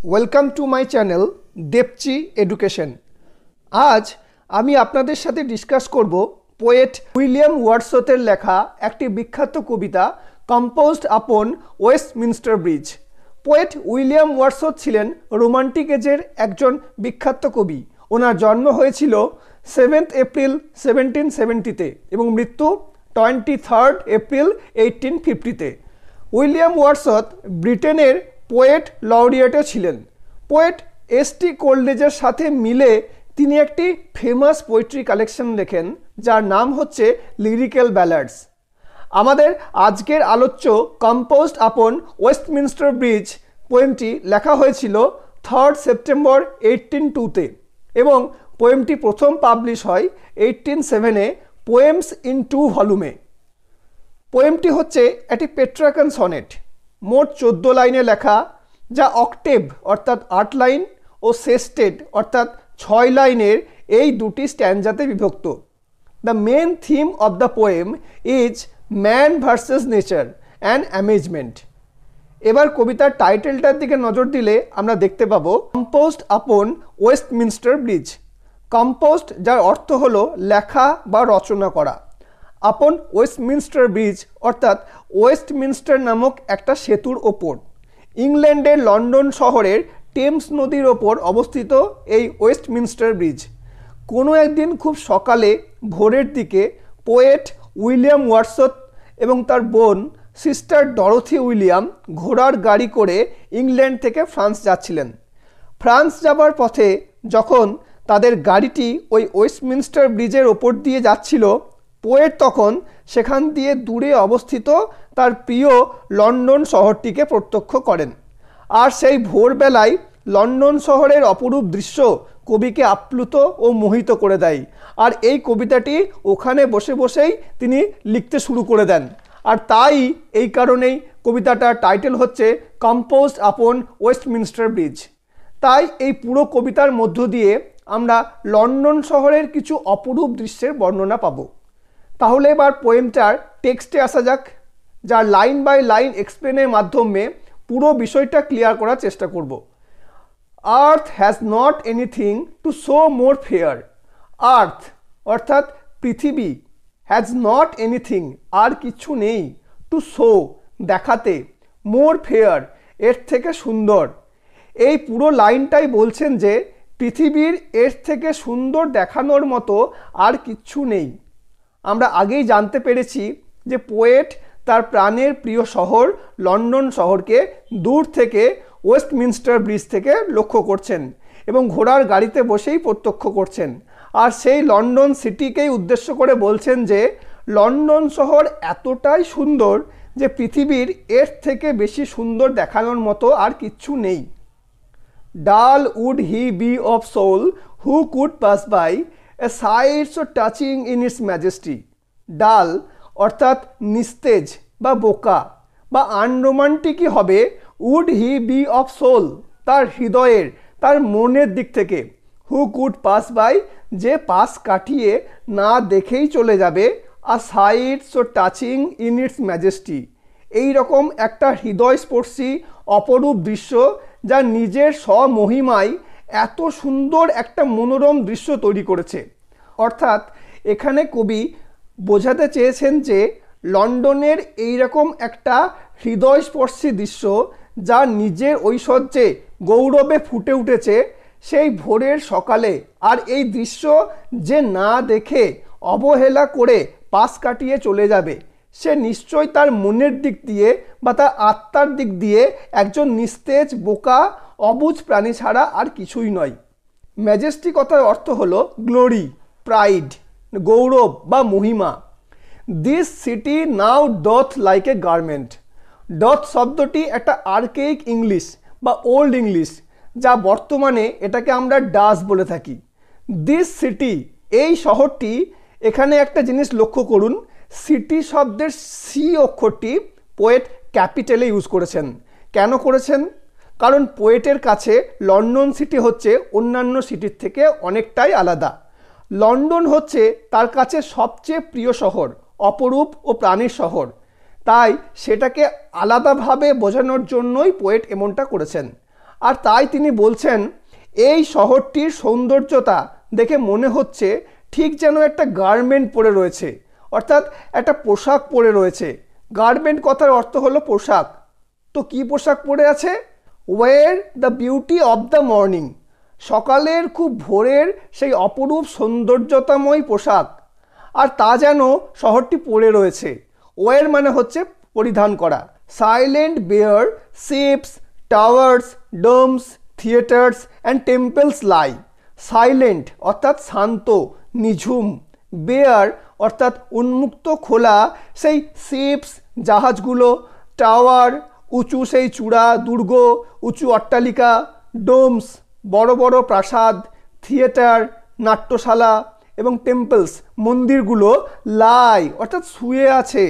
Welcome to my channel দেবচি education. আজ আমি আপনাদের সাথে ডিসকাস করব পোয়েট উইলিয়াম ওয়ার্ডসওয়ার্থের লেখা একটি বিখ্যাত কবিতা composed upon Westminster Bridge. Poet William Wordsworth ছিলেন রোমান্টিক এজের একজন বিখ্যাত কবি। ওনার জন্ম হয়েছিল 7 এপ্রিল 1770-তে এবং মৃত্যু 23 এপ্রিল 1850-তে। উইলিয়াম ওয়ার্ডসওয়ার্থ ব্রিটেনের পোয়েট লরিয়েটও ছিলেন। Poet S T. কোলরিজের সাথে মিলে তিনি একটি ফেমাস পোয়েট্রি কালেকশন লেখেন যার নাম হচ্ছে লিরিক্যাল ব্যালাডস। আমাদের আজকের আলোচ্য কম্পোজড আপন ওয়েস্টমিনস্টার ব্রিজ পোয়েমটি লেখা হয়েছিল 3 সেপ্টেম্বর 1802-তে এবং পোয়েমটি প্রথম পাবলিশ হয় 1807-এ পোয়েমস ইন 2 ভলিউমে। পোয়েমটি হচ্ছে একটি পেট্রাকান সনেট, মোট 14 লাইনে লেখা, যা অক্টেভ অর্থাৎ 8 লাইন ও সেস্টেড অর্থাৎ 6 লাইনের এই দুটি স্ট্যান্ডাতে বিভক্ত। The main theme of the poem is man versus nature and amazement. এবার কবিতার টাইটেলটার দিকে নজর দিলে আমরা দেখতে পাবো composed upon Westminster bridge. Composed যার অর্থ হলো লেখা বা রচনা করা, আপন ওয়েস্টমিনস্টার ব্রিজ অর্থাৎ ওয়েস্টমিনস্টার নামক একটা সেতুর ওপর। ইংল্যান্ডের লন্ডন শহরের টেমস নদীর ওপর অবস্থিত এই ওয়েস্টমিনস্টার ব্রিজ। কোনো একদিন খুব সকালে ভোরের দিকে পোয়েট উইলিয়াম ওয়ার্ডসওয়ার্থ এবং তার বোন সিস্টার ডরোথি উইলিয়াম ঘোড়ার গাড়ি করে ইংল্যান্ড থেকে ফ্রান্স যাচ্ছিলেন। ফ্রান্স যাবার পথে যখন তাদের গাড়িটি ওই ওয়েস্টমিনস্টার ব্রিজের ওপর দিয়ে যাচ্ছিল, পোয়েট তখন সেখান দিয়ে দূরে অবস্থিত তার প্রিয় লন্ডন শহরটিকে প্রত্যক্ষ করেন। আর সেই ভোরবেলায় লন্ডন শহরের অপরূপ দৃশ্য কবিকে আপ্লুত ও মোহিত করে দেয়। আর এই কবিতাটি ওখানে বসে বসেই তিনি লিখতে শুরু করে দেন। আর তাই এই কারণেই কবিতাটার টাইটেল হচ্ছে কম্পোজড আপন ওয়েস্টমিনস্টার ব্রিজ। তাই এই পুরো কবিতার মধ্য দিয়ে আমরা লন্ডন শহরের কিছু অপরূপ দৃশ্যের বর্ণনা পাবো। তাহলে এবার পোয়েমটার টেক্সটে আসা যাক, যার লাইন বাই লাইন এক্সপ্লেনের মাধ্যমে পুরো বিষয়টা ক্লিয়ার করার চেষ্টা করব। Earth has not anything to show more fair. Earth অর্থাৎ পৃথিবী, হ্যাজ নট এনিথিং আর কিছু নেই, টু শো দেখাতে, মোর ফেয়ার এর থেকে সুন্দর। এই পুরো লাইনটাই বলছেন যে পৃথিবীর এর থেকে সুন্দর দেখানোর মতো আর কিচ্ছু নেই। আমরা আগেই জানতে পেরেছি যে পোয়েট তার প্রাণের প্রিয় শহর লন্ডন শহরকে দূর থেকে ওয়েস্টমিনস্টার ব্রিজ থেকে লক্ষ্য করছেন এবং ঘোড়ার গাড়িতে বসেই প্রত্যক্ষ করছেন। আর সেই লন্ডন সিটিকেই উদ্দেশ্য করে বলছেন যে লন্ডন শহর এতটাই সুন্দর যে পৃথিবীর এর থেকে বেশি সুন্দর দেখানোর মতো আর কিচ্ছু নেই। Dull would he be of soul who could pass by a sight so touching in its majesty. ডাল অর্থাৎ নিস্তেজ বা বোকা বা আনরোমান্টিকই হবে। Would he be of soul তার হৃদয়ের, তার মনের দিক থেকে। হু কুড পাস বাই যে পাস কাটিয়ে না দেখেই চলে যাবে। A sight so touching in its majesty এইরকম একটা হৃদয়স্পর্শী অপরূপ দৃশ্য যা নিজের স্বমহিমায় এত সুন্দর একটা মনোরম দৃশ্য তৈরি করেছে। অর্থাৎ এখানে কবি বোঝাতে চেয়েছেন যে লন্ডনের এইরকম একটা হৃদয়স্পর্শী দৃশ্য যা নিজের ঐশ্বর্যে গৌরবে ফুটে উঠেছে সেই ভোরের সকালে। আর এই দৃশ্য যে না দেখে অবহেলা করে পাশ কাটিয়ে চলে যাবে, সে নিশ্চয় তার মনের দিক দিয়ে বা তার আত্মার দিক দিয়ে একজন নিস্তেজ বোকা অবুঝ প্রাণী ছাড়া আর কিছুই নয়। ম্যাজেস্টি কথার অর্থ হলো গ্লোরি, প্রাইড, গৌরব বা মহিমা। This city now doth like a garment. Doth শব্দটি একটা আর্কেইক ইংলিশ বা ওল্ড ইংলিশ, যা বর্তমানে এটাকে আমরা ডাস বলে থাকি। দিস সিটি এই শহরটি, এখানে একটা জিনিস লক্ষ্য করুন, সিটি শব্দের সি অক্ষরটি পোয়েট ক্যাপিটালে ইউজ করেছেন। কেন করেছেন? কারণ পোয়েটের কাছে লন্ডন সিটি হচ্ছে অন্যান্য সিটির থেকে অনেকটাই আলাদা। লন্ডন হচ্ছে তার কাছে সবচেয়ে প্রিয় শহর, অপরূপ ও প্রাণীর শহর। তাই সেটাকে আলাদাভাবে বোঝানোর জন্যই পোয়েট এমনটা করেছেন। আর তাই তিনি বলছেন এই শহরটির সৌন্দর্যতা দেখে মনে হচ্ছে ঠিক যেন একটা গার্মেন্ট পরে রয়েছে, অর্থাৎ একটা পোশাক পরে রয়েছে। গার্মেন্ট কথার অর্থ হলো পোশাক। তো কি পোশাক পরে আছে? Wear the beauty of the morning, সকালের খুব ভোরের সেই অপরূপ সৌন্দর্যতাময় পোশাক। আর তা যেন শহরটি পরে রয়েছে। ওয়ের মানে হচ্ছে পরিধান করা। Silent bare ships towers domes theatres and temples lie. Silent অর্থাৎ শান্ত নিঝুম, বেয়ার অর্থাৎ উন্মুক্ত খোলা সেই শিপস জাহাজগুলো, টাওয়ার উঁচু সেই চূড়া দুর্গ উঁচু অট্টালিকা, ডোমস বড় বড় প্রাসাদ, থিয়েটার নাট্যশালা এবং টেম্পলস মন্দিরগুলো লাই অর্থাৎ শুয়ে আছে।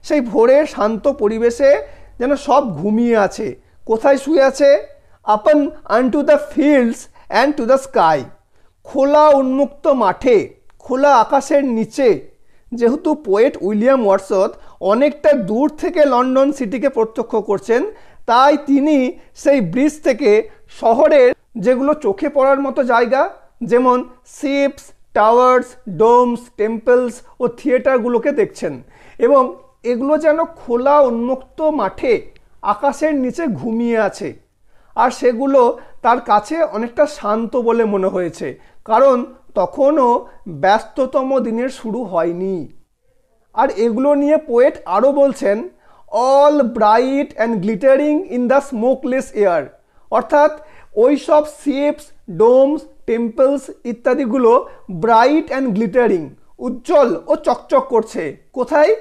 সেই ভোরের শান্ত পরিবেশে যেন সব ঘুমিয়ে আছে। কোথায় শুয়ে আছে? আপন আনটু the fields and to the sky, খোলা উন্মুক্ত মাঠে খোলা আকাশের নিচে। যেহেতু পোয়েট উইলিয়াম ওয়ার্ডসওয়ার্থ অনেকটা দূর থেকে লন্ডন সিটিকে প্রত্যক্ষ করছেন, তাই তিনি সেই ব্রিজ থেকে শহরের যেগুলো চোখে পড়ার মতো জায়গা যেমন শিপস টাওয়ার্স ডোমস টেম্পলস ও থিয়েটারগুলোকে দেখছেন, এবং এগুলো যেন খোলা উন্মুক্ত মাঠে আকাশের নিচে ঘুমিয়ে আছে। আর সেগুলো তার কাছে অনেকটা শান্ত বলে মনে হয়েছে, কারণ তখনও ব্যস্ততম দিনের শুরু হয়নি। আর এগুলো নিয়ে পোয়েট আরও বলছেন all bright and glittering in the smokeless air, অর্থাৎ ওই সব শিপস ডোমস টেম্পলস ইত্যাদিগুলো ব্রাইট অ্যান্ড গ্লিটারিং উজ্জ্বল ও চকচক করছে। কোথায়?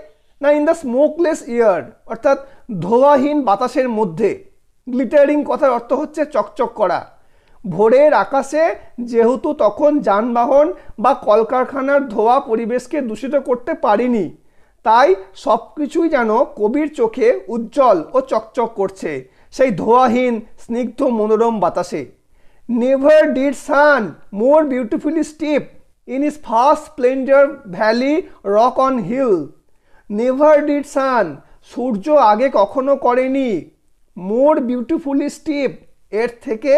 না ইন দ্য স্মোকলেস এয়ার, অর্থাৎ ধোঁয়াহীন বাতাসের মধ্যে। গ্লিটারিং কথার অর্থ হচ্ছে চকচক করা। ভোরের আকাশে যেহেতু তখন যানবাহন বা কলকারখানার ধোঁয়া পরিবেশকে দূষিত করতে পারেনি, তাই সব কিছুই যেন কবির চোখে উজ্জ্বল ও চকচক করছে সেই ধোঁয়াহীন স্নিগ্ধ মনোরম বাতাসে। Never did sun more beautifully steep in his first splendour valley rock on hill. Never did sun, সূর্য আগে কখনো করেনি, মোর বিউটিফুলি স্টিপ, এর থেকে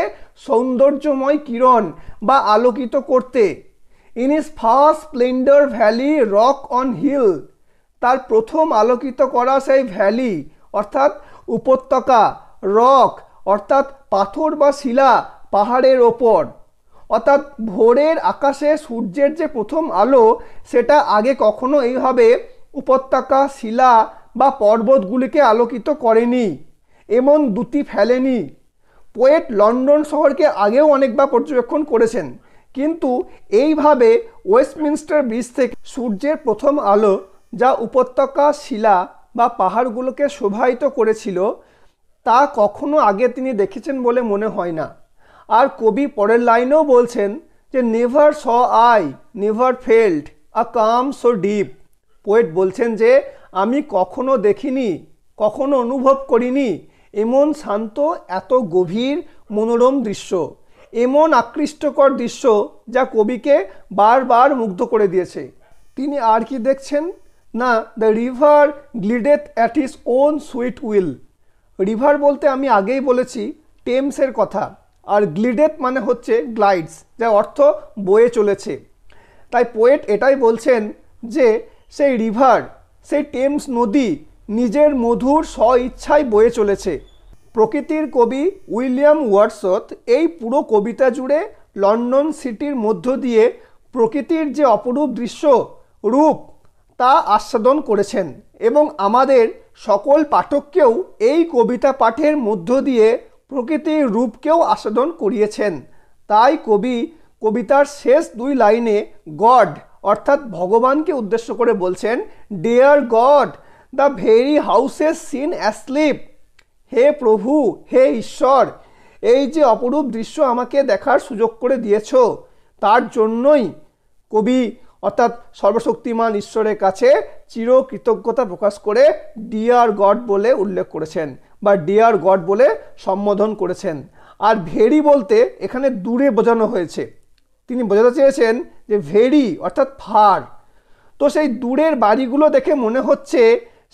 সৌন্দর্যময় কিরণ বা আলোকিত করতে। In his first splendour valley rock on hill, তার প্রথম আলোকিত করা সেই ভ্যালি অর্থাৎ উপত্যকা, রক অর্থাৎ পাথর বা শিলা পাহাড়ের ওপর। অর্থাৎ ভোরের আকাশে সূর্যের যে প্রথম আলো সেটা আগে কখনো এইভাবে উপত্যকা শিলা বা পর্বতগুলিকে আলোকিত করেনি, এমন দ্যুতি ফেলেনি। পোয়েট লন্ডন শহরকে আগেও অনেকবার পর্যবেক্ষণ করেছেন, কিন্তু এইভাবে ওয়েস্টমিনস্টার ব্রিজ থেকে সূর্যের প্রথম আলো যা উপত্যকা শিলা বা পাহাড়গুলোকে শোভায়িত করেছিল তা কখনো আগে তিনি দেখেছেন বলে মনে হয় না। আর কবি পরের লাইনেও বলছেন যে never saw I never felt a calm so deep. Poet বলছেন যে আমি কখনো দেখিনি, কখনো অনুভব করিনি এমন শান্ত এত গভীর মনোরম দৃশ্য, এমন আকৃষ্টকর দৃশ্য যা কবিকে বারবার মুগ্ধ করে দিয়েছে। তিনি আর কি দেখছেন? না the river glideth at his own sweet will. River বলতে আমি আগেই বলেছি টেমসের কথা, আর গ্লিডেথ মানে হচ্ছে গ্লাইডস, যার অর্থ বয়ে চলেছে। তাই পোয়েট এটাই বলছেন যে সেই রিভার সেই টেমস নদী নিজের মধুর স্ব ইচ্ছায় বয়ে চলেছে। প্রকৃতির কবি উইলিয়াম ওয়ার্ডসওয়ার্থ এই পুরো কবিতা জুড়ে লন্ডন সিটির মধ্য দিয়ে প্রকৃতির যে অপরূপ দৃশ্য রূপ তা আস্বাদন করেছেন, এবং আমাদের সকল পাঠককেও এই কবিতা পাঠের মধ্য দিয়ে প্রকৃতির রূপকেও আস্বাদন করিয়েছেন। তাই কবি কবিতার শেষ দুই লাইনে গড অর্থাৎ ভগবানকে উদ্দেশ্য করে বলছেন dear God the very houses seem asleep. হে প্রভু, হে ঈশ্বর, এই যে অপরূপ দৃশ্য আমাকে দেখার সুযোগ করে দিয়েছ তার জন্যই কবি অর্থাৎ সর্বশক্তিমান ঈশ্বরের কাছে চির কৃতজ্ঞতা প্রকাশ করে ডিয়ার গড বলে উল্লেখ করেছেন বা ডিয়ার গড বলে সম্বোধন করেছেন। আর ভেরি বলতে এখানে দূরে বোঝানো হয়েছে। তিনি বোঝাতে চেয়েছেন যে ভেরি অর্থাৎ ফার। তো সেই দূরের বাড়িগুলো দেখে মনে হচ্ছে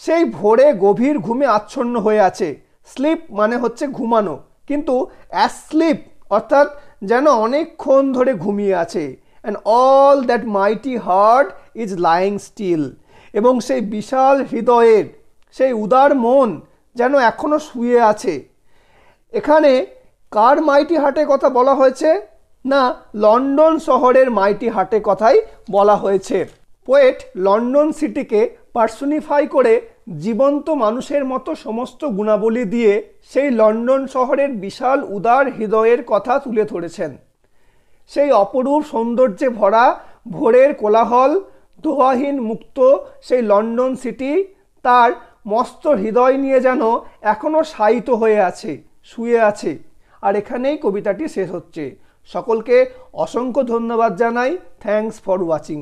সেই ভোরে গভীর ঘুমে আচ্ছন্ন হয়ে আছে। স্লিপ মানে হচ্ছে ঘুমানো, কিন্তু অ্যাসলিপ অর্থাৎ যেন অনেকক্ষণ ধরে ঘুমিয়ে আছে। And all that mighty heart is lying still, এবং সেই বিশাল হৃদয়ের সেই উদার মন যেন এখনো শুয়ে আছে। এখানে কার মাইটি হার্টের কথা বলা হয়েছে? না, লন্ডন শহরের মাইটি হার্টের কথাই বলা হয়েছে। পোয়েট লন্ডন সিটিকে পার্সোনিফাই করে জীবন্ত মানুষের মতো সমস্ত গুণাবলী দিয়ে সেই লন্ডন শহরের বিশাল উদার হৃদয়ের কথা তুলে ধরেছেন। সেই অপরূপ সৌন্দর্যে ভরা ভোরের কোলাহল, দোয়াহীন মুক্ত সেই লন্ডন সিটি তার মস্ত হৃদয় নিয়ে যেন এখনো শায়িত হয়ে আছে, শুয়ে আছে। আর এখানেই কবিতাটি শেষ হচ্ছে। সকলকে অসংখ্য ধন্যবাদ জানাই। Thanks for watching.